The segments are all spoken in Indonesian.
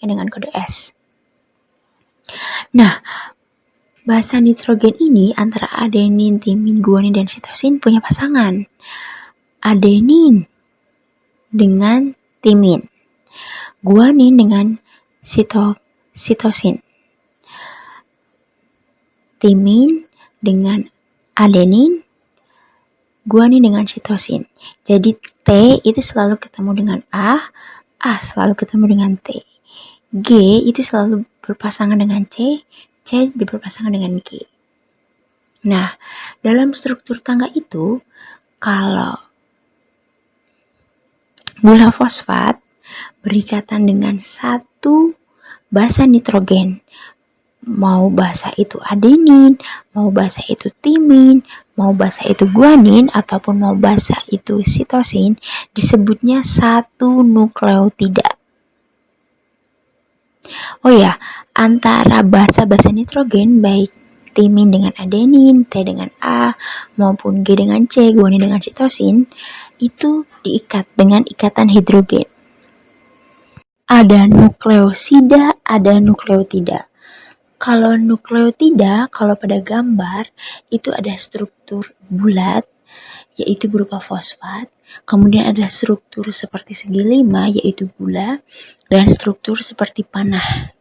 dengan kode S. Nah, basa nitrogen ini antara adenin, timin, guanin, dan sitosin punya pasangan. Adenin dengan timin, guanin dengan sitosin, timin dengan adenin, guanin dengan sitosin. Jadi T itu selalu ketemu dengan A selalu ketemu dengan T. G itu selalu berpasangan dengan C berpasangan dengan G. Nah, dalam struktur tangga itu, kalau gula fosfat berikatan dengan satu basa nitrogen, mau basa itu adenin, mau basa itu timin, mau basa itu guanin, ataupun mau basa itu sitosin, disebutnya satu nukleotida. Oh ya, antara basa-basa nitrogen baik timin dengan adenin, T dengan A, maupun G dengan C, guanin dengan sitosin, itu diikat dengan ikatan hidrogen. Ada nukleosida, ada nukleotida. Kalau nukleotida, kalau pada gambar, itu ada struktur bulat, yaitu berupa fosfat. Kemudian ada struktur seperti segi 5, yaitu gula, dan struktur seperti panah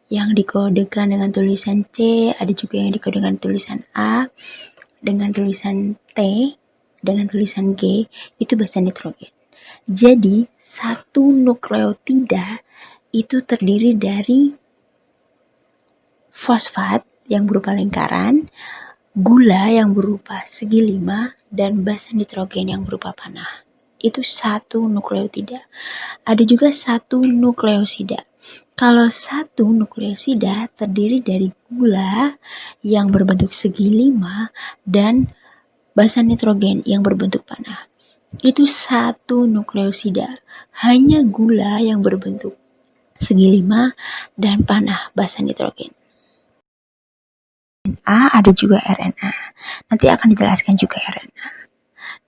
yang dikodekan dengan tulisan C, ada juga yang dikodekan tulisan A, dengan tulisan T, dengan tulisan G, itu basa nitrogen. Jadi, satu nukleotida itu terdiri dari fosfat yang berupa lingkaran, gula yang berupa segi 5, dan basa nitrogen yang berupa panah. Itu satu nukleotida. Ada juga satu nukleosida. Kalau satu nukleosida terdiri dari gula yang berbentuk segi 5 dan basa nitrogen yang berbentuk panah. Itu satu nukleosida. Hanya gula yang berbentuk segi 5 dan panah basa nitrogen. Ada juga RNA. Nanti akan dijelaskan juga RNA.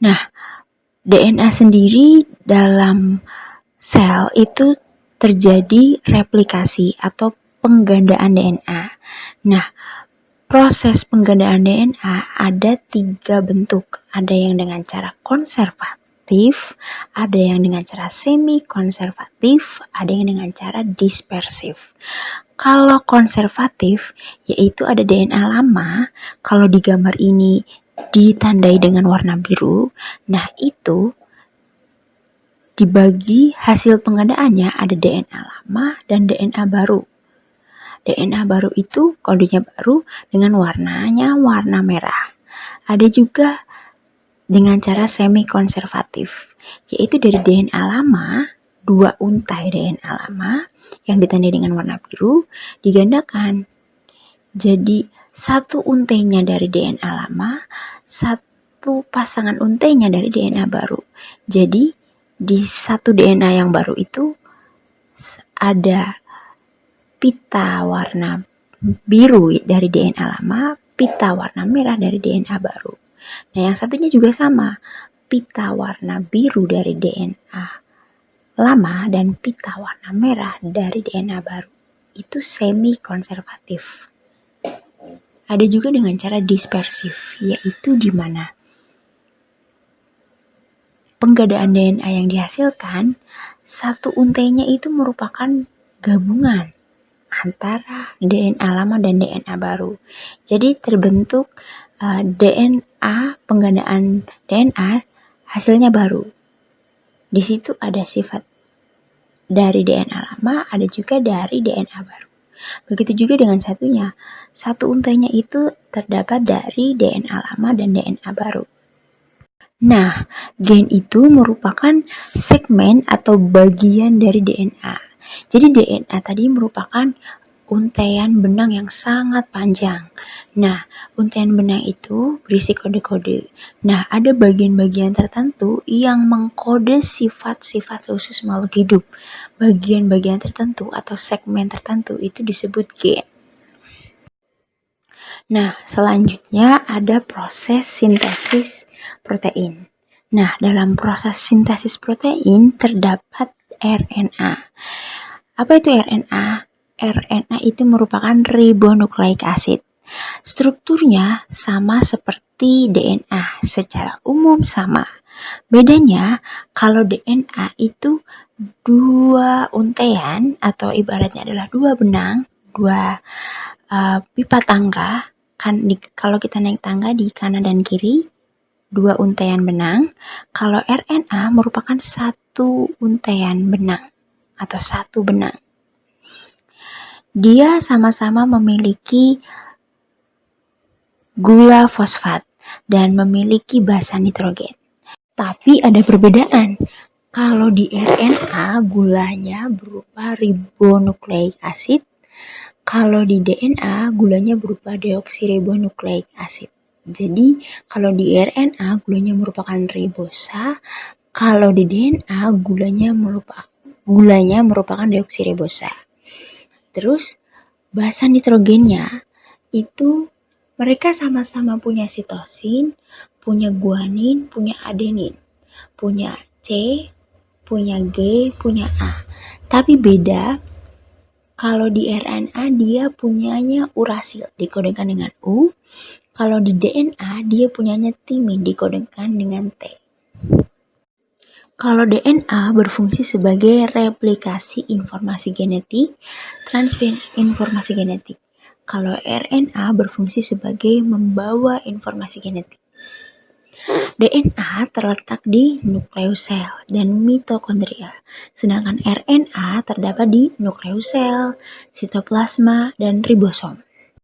Nah, DNA sendiri dalam sel itu terjadi replikasi atau penggandaan DNA. Nah, proses penggandaan DNA ada 3 bentuk. Ada yang dengan cara konservatif, ada yang dengan cara semi konservatif, ada yang dengan cara dispersif. Kalau konservatif, yaitu ada DNA lama, kalau di gambar ini ditandai dengan warna biru, nah itu dibagi hasil penggandaannya ada DNA lama dan DNA baru. DNA baru itu kodenya baru dengan warnanya warna merah. Ada juga dengan cara semi konservatif, yaitu dari DNA lama, 2 untai DNA lama yang ditandai dengan warna biru digandakan. Jadi satu untainya dari DNA lama, satu pasangan untainya dari DNA baru. Jadi di satu DNA yang baru itu ada pita warna biru dari DNA lama, pita warna merah dari DNA baru. Nah, yang satunya juga sama, pita warna biru dari DNA lama dan pita warna merah dari DNA baru. Itu semi konservatif. Ada juga dengan cara dispersif, yaitu di mana penggandaan DNA yang dihasilkan, satu untainya itu merupakan gabungan antara DNA lama dan DNA baru. Jadi terbentuk DNA, penggandaan DNA hasilnya baru. Di situ ada sifat dari DNA lama, ada juga dari DNA baru. Begitu juga dengan satunya. Satu untainya itu terdapat dari DNA lama dan DNA baru. Nah, gen itu merupakan segmen atau bagian dari DNA. Jadi DNA tadi merupakan untaian benang yang sangat panjang. Nah, untaian benang itu berisi kode-kode. Nah, ada bagian-bagian tertentu yang mengkode sifat-sifat khusus makhluk hidup. Bagian-bagian tertentu atau segmen tertentu itu disebut gen. Nah, selanjutnya ada proses sintesis protein. Nah, dalam proses sintesis protein terdapat RNA. Apa itu RNA? RNA itu merupakan ribonukleik acid. Strukturnya sama seperti DNA, secara umum sama. Bedanya kalau DNA itu dua untaian atau ibaratnya adalah dua benang, dua pipa tangga. Kalau kita naik tangga di kanan dan kiri, dua untaian benang. Kalau RNA merupakan satu untaian benang atau satu benang. Dia sama-sama memiliki gula fosfat dan memiliki basa nitrogen. Tapi ada perbedaan. Kalau di RNA gulanya berupa ribonukleik acid, kalau di DNA gulanya berupa deoksiribonukleik acid. Jadi kalau di RNA gulanya merupakan ribosa, kalau di DNA gulanya merupakan deoksiribosa. Terus basa nitrogennya itu mereka sama-sama punya sitosin, punya guanin, punya adenin, punya C, punya G, punya A. Tapi beda, kalau di RNA dia punyanya urasil dikodengkan dengan U, kalau di DNA dia punyanya timin dikodengkan dengan T. Kalau DNA berfungsi sebagai replikasi informasi genetik, transfer informasi genetik. Kalau RNA berfungsi sebagai membawa informasi genetik. DNA terletak di nukleus sel dan mitokondria, sedangkan RNA terdapat di nukleus sel, sitoplasma, dan ribosom.